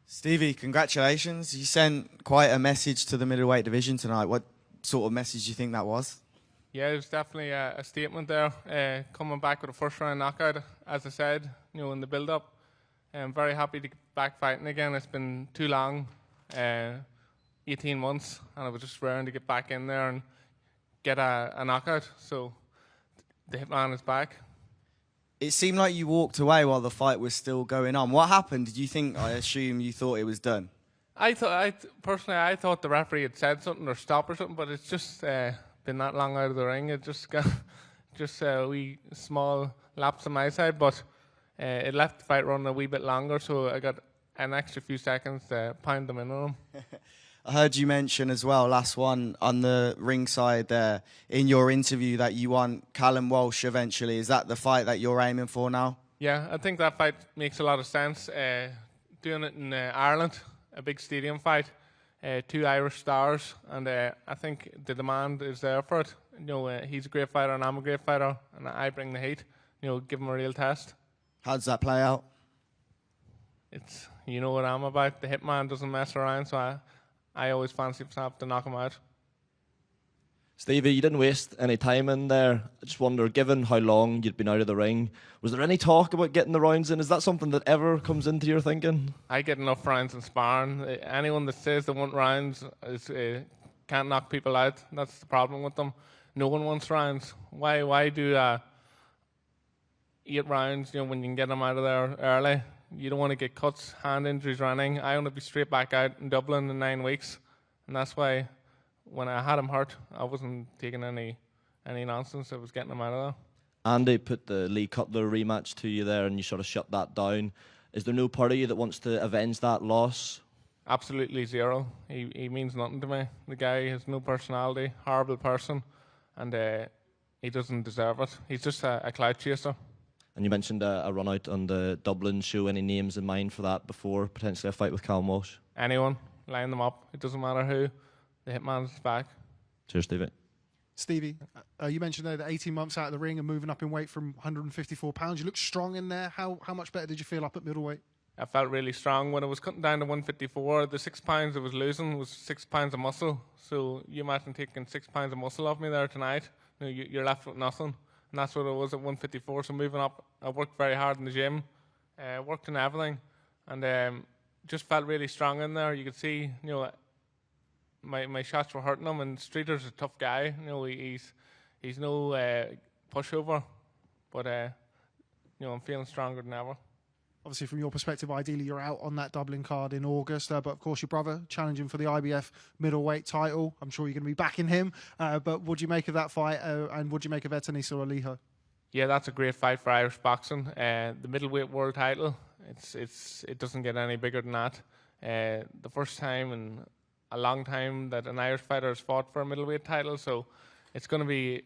Stevie, congratulations. You sent quite a message to the middleweight division tonight. What sort of message do you think that was? Yeah, it was definitely a statement there. Coming back with a first round knockout, as I said, in the build up. I'm very happy to get back fighting again. It's been too long, 18 months, and I was just raring to get back in there and get a knockout. So the hitman is back. It seemed like you walked away while the fight was still going on. What happened? Did you think, I assume you thought it was done? I thought the referee had said something or stopped or something, but it's just been that long out of the ring. It just got just a wee small lapse on my side, but it left the fight running a wee bit longer, so I got an extra few seconds to pound them in on him. I heard you mention as well, last one, on the ringside there, in your interview that you want Callum Walsh eventually. Is that the fight that you're aiming for now? Yeah, I think that fight makes a lot of sense. Doing it in Ireland, a big stadium fight, two Irish stars, and I think the demand is there for it. He's a great fighter and I'm a great fighter, and I bring the heat. Give him a real test. How does that play out? It's what I'm about. The hitman doesn't mess around, so I always fancy myself to knock him out. Stevie, you didn't waste any time in there. I just wonder, given how long you'd been out of the ring, was there any talk about getting the rounds in? Is that something that ever comes into your thinking? I get enough rounds in sparring. Anyone that says they want rounds can't knock people out. That's the problem with them. No one wants rounds. Why do 8 rounds when you can get them out of there early? You don't want to get cuts, hand injuries, or anything. I want to be straight back out in Dublin in 9 weeks, and that's why when I had him hurt, I wasn't taking any nonsense. I was getting him out of there. Andy put the Lee Cutler rematch to you there, and you sort of shut that down. Is there no part of you that wants to avenge that loss? Absolutely zero. He means nothing to me. The guy has no personality, horrible person, and he doesn't deserve it. He's just a clout chaser. And you mentioned a run out on the Dublin show. Any names in mind for that before potentially a fight with Callum Walsh? Anyone, line them up. It doesn't matter who. The hitman's back. Cheers, Stevie. Stevie, you mentioned there that 18 months out of the ring and moving up in weight from 154 pounds. You look strong in there. How much better did you feel up at middleweight? I felt really strong. When I was cutting down to 154, the 6 pounds I was losing was 6 pounds of muscle. So you imagine taking 6 pounds of muscle off me there tonight. You're left with nothing. And that's what it was at 154. So moving up, I worked very hard in the gym, worked on everything, and just felt really strong in there. You could see, my shots were hurting him. And Streeter's a tough guy. He's no pushover, but I'm feeling stronger than ever. Obviously, from your perspective, ideally you're out on that Dublin card in August, but of course your brother challenging for the IBF middleweight title. I'm sure you're going to be backing him, but what do you make of that fight, and what do you make of Etanisa Aliho? Yeah, that's a great fight for Irish boxing. The middleweight world title, it doesn't get any bigger than that. The first time in a long time that an Irish fighter has fought for a middleweight title, so it's going to be,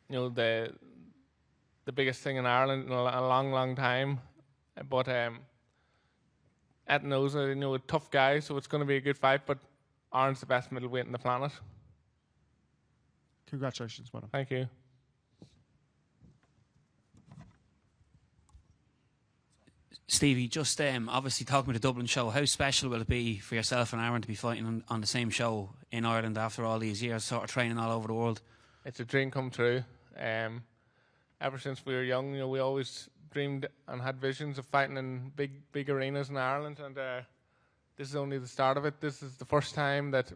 the biggest thing in Ireland in a long, long time. But Ed knows, a tough guy, so it's going to be a good fight. But Aaron's the best middleweight on the planet. Congratulations, madam. Thank you. Stevie, just obviously talking about the Dublin show, how special will it be for yourself and Aaron to be fighting on the same show in Ireland after all these years, sort of training all over the world? It's a dream come true. Ever since we were young, we always dreamed and had visions of fighting in big arenas in Ireland, and this is only the start of it. This is the first time that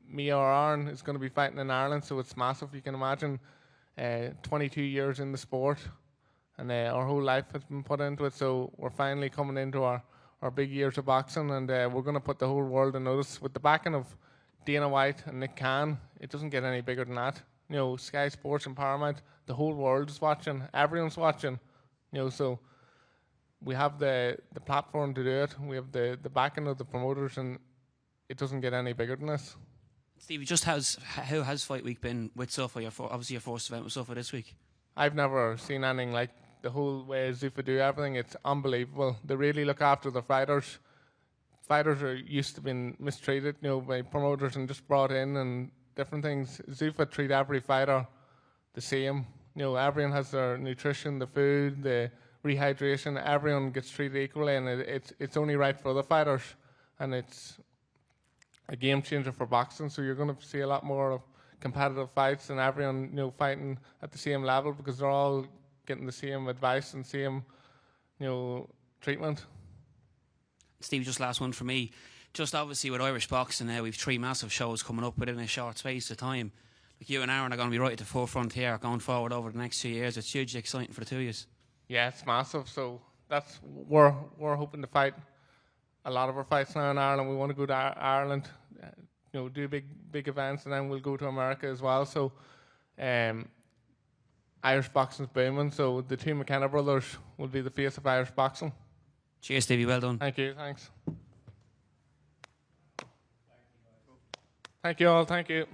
me or Aaron is going to be fighting in Ireland, so it's massive. You can imagine 22 years in the sport, and our whole life has been put into it, so we're finally coming into our big years of boxing, and we're going to put the whole world on notice with the backing of Dana White and Nick Khan. It doesn't get any bigger than that. Sky Sports and Paramount, the whole world is watching, everyone's watching. So we have the platform to do it. We have the backing of the promoters, and it doesn't get any bigger than this. Stevie, how has Fight Week been with Zuffa? Obviously your first event with Zuffa this week. I've never seen anything like the whole way Zuffa do everything. It's unbelievable. They really look after their fighters. Fighters are used to being mistreated, by promoters and just brought in and different things. Zuffa treat every fighter the same. Everyone has their nutrition, the food, the rehydration. Everyone gets treated equally, and it's only right for the fighters, and it's a game changer for boxing. So you're going to see a lot more of competitive fights, and everyone fighting at the same level because they're all getting the same advice and same treatment. Steve, just last one for me. Just obviously with Irish boxing now, we've 3 massive shows coming up within a short space of time. Like you and Aaron are going to be right at the forefront here going forward over the next 2 years. It's hugely exciting for the two of you. Yeah, it's massive. So that's we're hoping to fight a lot of our fights now in Ireland. We want to go to Ireland, do big events, and then we'll go to America as well. So Irish boxing's booming. So the two McKenna brothers will be the face of Irish boxing. Cheers, Stevie. Well done. Thank you. Thanks. Thank you all. Thank you.